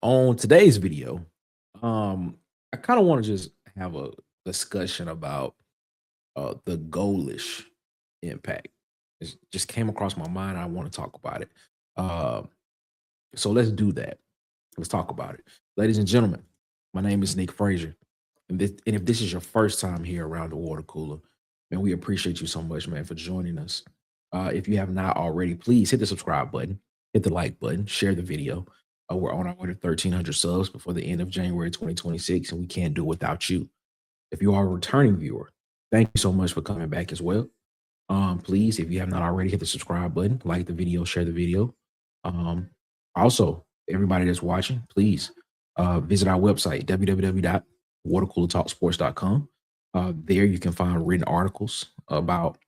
On today's video, I kind of want to just have a discussion about the Golesh impact. It just came across my mind. I want to talk about it. Uh, so let's do that. Let's talk about it, ladies and gentlemen. My name is Nick Frazier, and if this is your first time here around the water cooler, man, we appreciate you so much, man, for joining us. If you have not already, please hit the subscribe button, hit the like button, share the video. We're on our way to 1,300 subs before the end of January 2026, and we can't do it without you. If you are a returning viewer, thank you so much for coming back as well. Please, if you have not already, hit the subscribe button, like the video, share the video. Also, everybody that's watching, please visit our website, www.watercoolertalksports.com. There you can find written articles about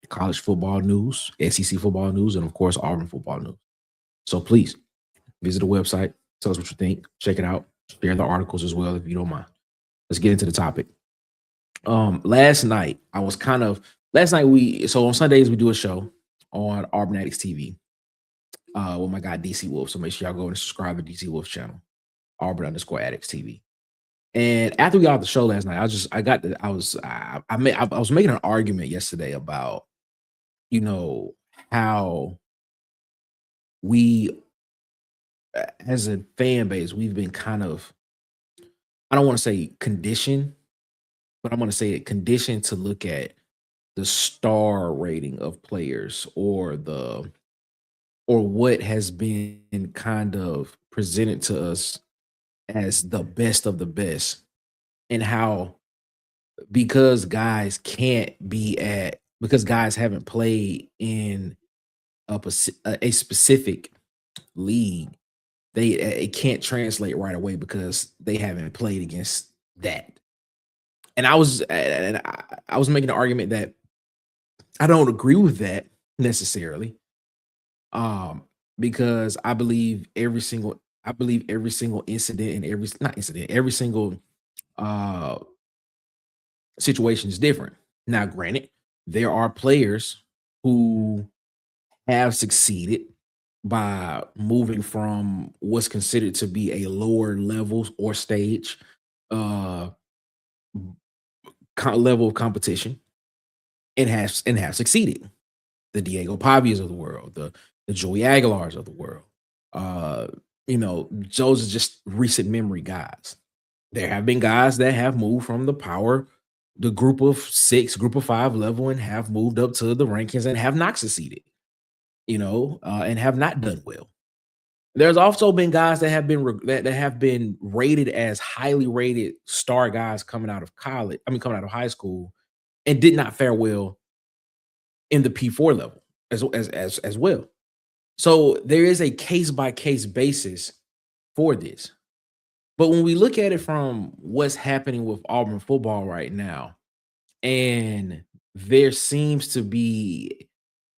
college football news, SEC football news, and of course, Auburn football news. So please visit the website, tell us what you think, check it out, share the articles as well if you don't mind. Let's get into the topic. Last night on Sundays we do a show on Auburn Addicts TV with my guy DC Wolf. So make sure y'all go and subscribe to DC Wolf's channel, Auburn_Addicts TV. And after we got off the show last night, I was making an argument yesterday about, how we as a fan base, we've been kind of, I don't want to say conditioned, but I'm going to say it conditioned to look at the star rating of players or what has been kind of presented to us as the best of the best, and how because guys haven't played in a specific league, it can't translate right away because they haven't played against that. And I was making an argument that I don't agree with that necessarily, because I believe every single incident and every single situation is different. Now, granted, there are players who have succeeded by moving from what's considered to be a lower level or stage level of competition and have succeeded. The Diego Pavias of the world, the Joey Aguilars of the world. Those are just recent memory guys. There have been guys that have moved from the group of 6, group of 5 level, and have moved up to the rankings and have not succeeded, and have not done well. There's also been guys that have been rated as highly rated star guys coming out of high school, and did not fare well in the P4 level as well. So there is a case by case basis for this. But when we look at it from what's happening with Auburn football right now, and there seems to be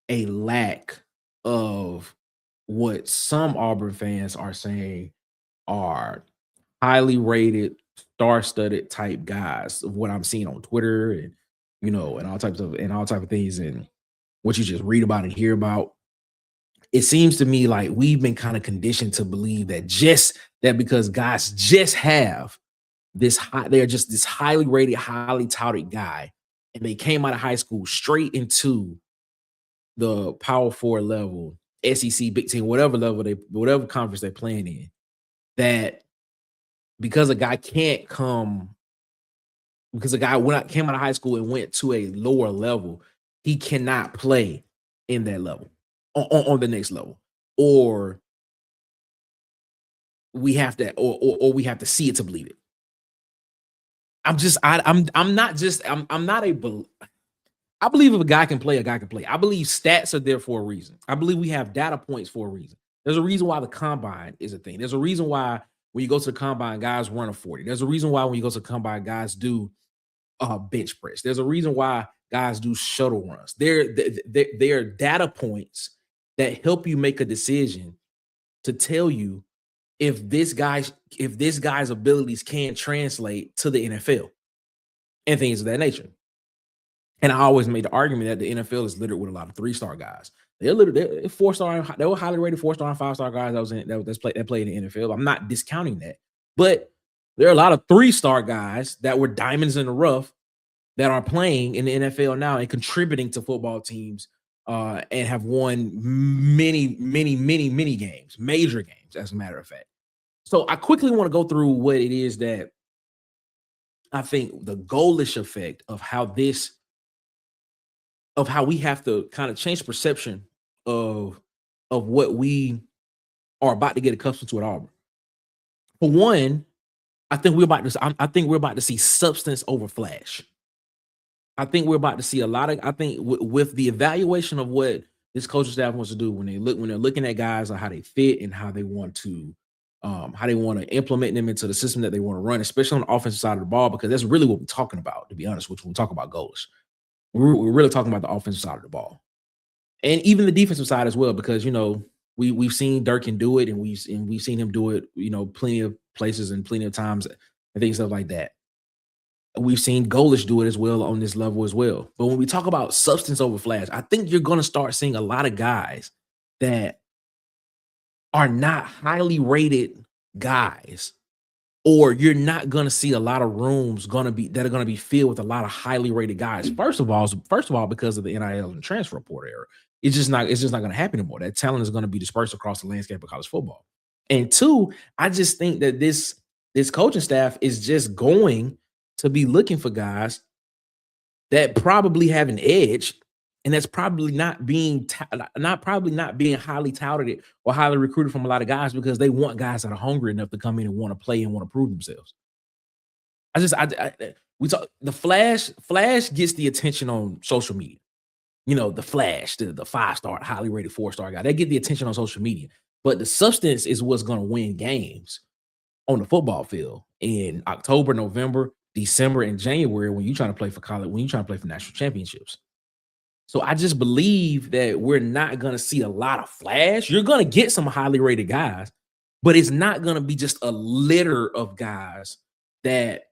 a lack of what some Auburn fans are saying are highly rated, star-studded type guys, of what I'm seeing on Twitter and and all types of things, and what you just read about and hear about. It seems to me like we've been kind of conditioned to believe that because guys just have they're just this highly rated, highly touted guy, and they came out of high school straight into the Power 4 level, SEC, Big Ten, whatever conference they're playing in, that because a guy came out of high school and went to a lower level, he cannot play in that level on the next level, or we have to see it to believe it. I believe if a guy can play, a guy can play. I believe stats are there for a reason. I believe we have data points for a reason. There's a reason why the combine is a thing. There's a reason why when you go to the combine, guys run a 40. There's a reason why when you go to the combine, guys do bench press. There's a reason why guys do shuttle runs. There are data points that help you make a decision to tell you if this guy's abilities can translate to the NFL and things of that nature. And I always made the argument that the NFL is littered with a lot of 3-star guys. They're 4-star. They were highly rated 4-star and 5-star guys that played in the NFL. I'm not discounting that, but there are a lot of 3-star guys that were diamonds in the rough that are playing in the NFL now and contributing to football teams, and have won many games, major games, as a matter of fact. So I quickly want to go through what it is that I think the Golesh effect of how we have to kind of change perception of what we are about to get accustomed to at Auburn. For one, I think we're about to see substance over flash. I think we're about to see a lot of. I think with the evaluation of what this coaching staff wants to do when they're looking at guys on how they fit and how they want to implement them into the system that they want to run, especially on the offensive side of the ball, because that's really what we're talking about. To be honest, when we talk about Golesh, we're really talking about the offensive side of the ball, and even the defensive side as well, because we've seen Durkin do it, and we've seen him do it, plenty of places and plenty of times and things stuff like that. We've seen Golesh do it as well on this level as well. But when we talk about substance over flash, I think you're going to start seeing a lot of guys that are not highly rated guys, or you're not going to see a lot of rooms that are going to be filled with a lot of highly rated guys. First of all, because of the NIL and transfer portal era, it's just not going to happen anymore. That talent is going to be dispersed across the landscape of college football. And two, I just think that this coaching staff is just going to be looking for guys that probably have an edge, and that's probably not being highly touted or highly recruited from a lot of guys, because they want guys that are hungry enough to come in and want to play and want to prove themselves. We talk the flash. Flash gets the attention on social media. The flash, the 5-star, highly rated 4-star guy, they get the attention on social media. But the substance is what's going to win games on the football field in October, November, December, and January, when you're trying to play for college, when you're trying to play for national championships. So I just believe that we're not going to see a lot of flash. You're going to get some highly rated guys, but it's not going to be just a litter of guys that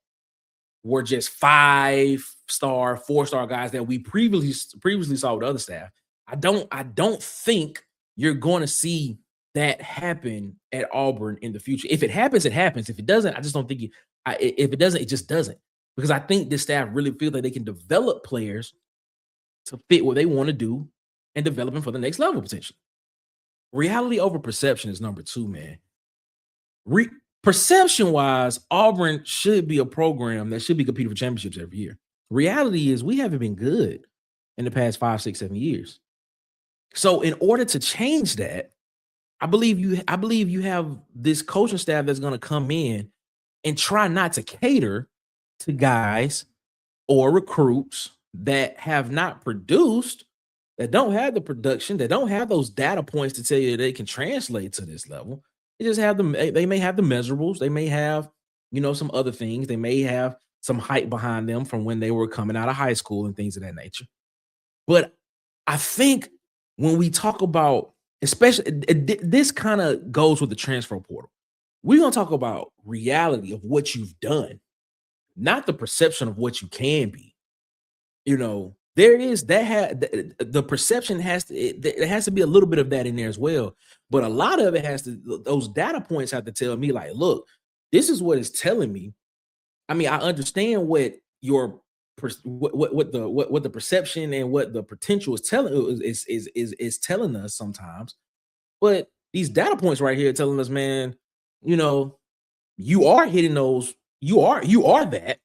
were just 5-star, 4-star guys that we previously saw with other staff. I don't think you're going to see that happen at Auburn in the future. If it happens, it happens. If it doesn't, I just don't think if it doesn't, it just doesn't. Because I think this staff really feel that they can develop players to fit what they want to do and develop them for the next level potentially. Reality over perception is number 2, man. Perception-wise, Auburn should be a program that should be competing for championships every year. Reality is we haven't been good in the past 5, 6, 7 years. So in order to change that, I believe you have this coaching staff that's going to come in and try not to cater to guys or recruits that have not produced, that don't have the production, that don't have those data points to tell you that they can translate to this level. They just have them. They may have the measurables. They may have, some other things. They may have some hype behind them from when they were coming out of high school and things of that nature. But I think when we talk about, especially this kind of goes with the transfer portal, we're going to talk about reality of what you've done, not the perception of what you can be. There is the perception there has to be a little bit of that in there as well. But a lot of it those data points have to tell me, like, look, this is what it's telling me. I mean, I understand what what the perception and what the potential is telling us sometimes, but these data points right here telling us, man, you are hitting those, you are that,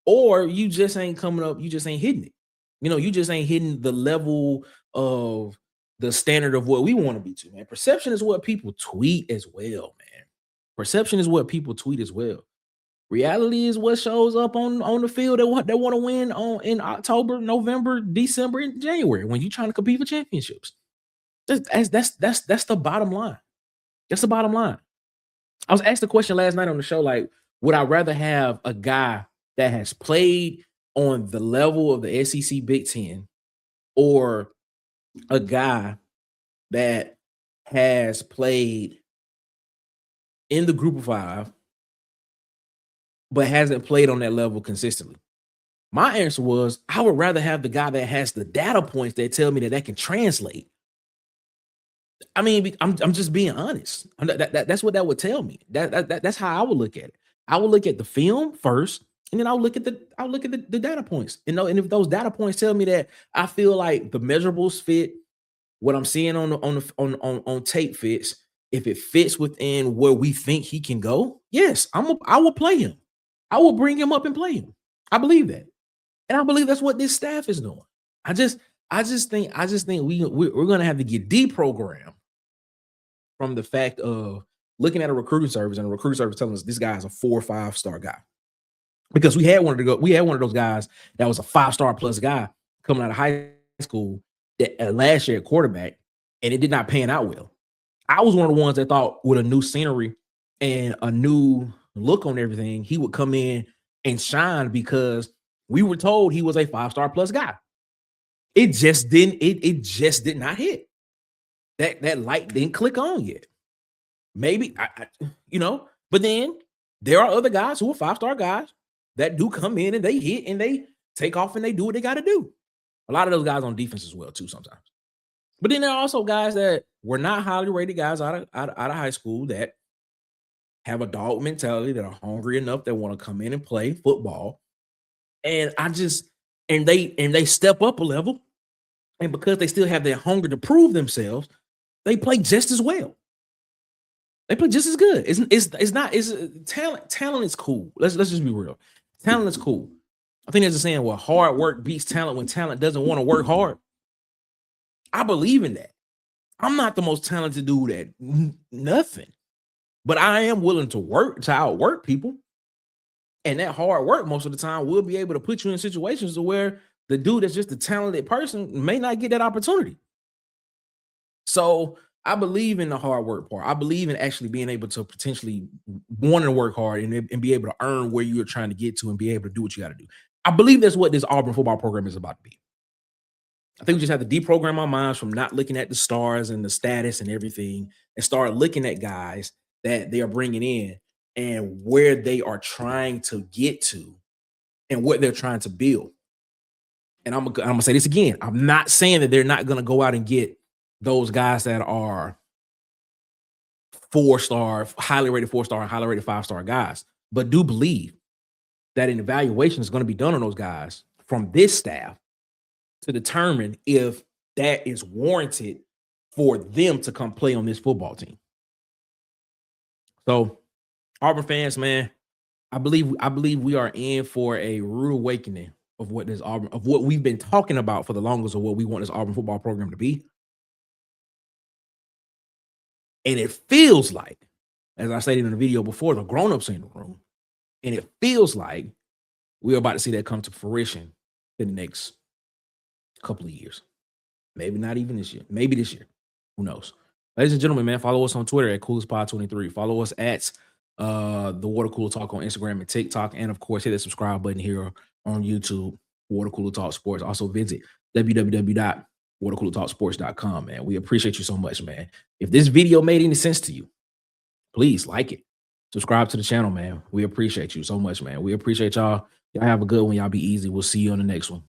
or you just ain't coming up, you just ain't hitting it. You just ain't hitting the level of the standard of what we want to be to, man. Perception is what people tweet as well, man. Perception is what people tweet as well. Reality is what shows up on the field that want to win in October, November, December, and January when you're trying to compete for championships. That's the bottom line. That's the bottom line. I was asked the question last night on the show, like, would I rather have a guy that has played on the level of the SEC Big Ten, or a guy that has played in the Group of 5 but hasn't played on that level consistently? My answer was, I would rather have the guy that has the data points that tell me that can translate. I mean, I'm just being honest. That's what that would tell me. That's how I would look at it. I would look at the film first, and then I'll look at the data points. And if those data points tell me that I feel like the measurables fit what I'm seeing on tape fits, if it fits within where we think he can go, yes, I will play him. I will bring him up and play him. I believe that. And I believe that's what this staff is doing. I just I just think we're gonna have to get deprogrammed from the fact of looking at a recruiting service and a recruiting service telling us this guy is a 4 or 5 star guy. Because we had one of those guys that was a 5 star plus guy coming out of high school that last year at quarterback, and it did not pan out well. I was one of the ones that thought with a new scenery and a new look on everything, he would come in and shine because we were told he was a 5 star plus guy. It just did not hit. That light didn't click on yet. Maybe but then there are other guys who are 5 star guys that do come in and they hit and they take off and they do what they got to do. A lot of those guys on defense as well too sometimes. But then there are also guys that were not highly rated guys out of high school that have a dog mentality, that are hungry enough, that want to come in and play football. And they step up a level. And because they still have that hunger to prove themselves, they play just as well. They play just as good. It's talent is cool. Let's just be real. Talent is cool. I think there's a saying, well, hard work beats talent when talent doesn't want to work hard. I believe in that. I'm not the most talented dude at nothing, but I am willing to outwork people. And that hard work most of the time will be able to put you in situations to where the dude that's just a talented person may not get that opportunity. So I believe in the hard work part. I believe in actually being able to potentially want to work hard and be able to earn where you're trying to get to and be able to do what you got to do. I believe that's what this Auburn football program is about to be. I think we just have to deprogram our minds from not looking at the stars and the status and everything and start looking at guys that they are bringing in and where they are trying to get to and what they're trying to build. And I'm gonna say this again. I'm not saying that they're not gonna go out and get those guys that are 4 star, highly rated 4 star, and highly rated 5 star guys, but do believe that an evaluation is going to be done on those guys from this staff to determine if that is warranted for them to come play on this football team. So, Auburn fans, man, I believe we are in for a rude awakening of what we've been talking about for the longest, of what we want this Auburn football program to be. And it feels like, as I stated in the video before, the grown-ups in the room, and it feels like we're about to see that come to fruition in the next couple of years. Maybe not even this year. Maybe this year. Who knows? Ladies and gentlemen, man, follow us on Twitter at CoolestPod23. Follow us at the Water Cooler Talk on Instagram and TikTok. And, of course, hit the subscribe button here on YouTube, Water Cooler Talk Sports. Also visit www.watercoolertalksports.com, man. We appreciate you so much, man. If this video made any sense to you, please like it. Subscribe to the channel, man. We appreciate you so much, man. We appreciate y'all. Y'all have a good one. Y'all be easy. We'll see you on the next one.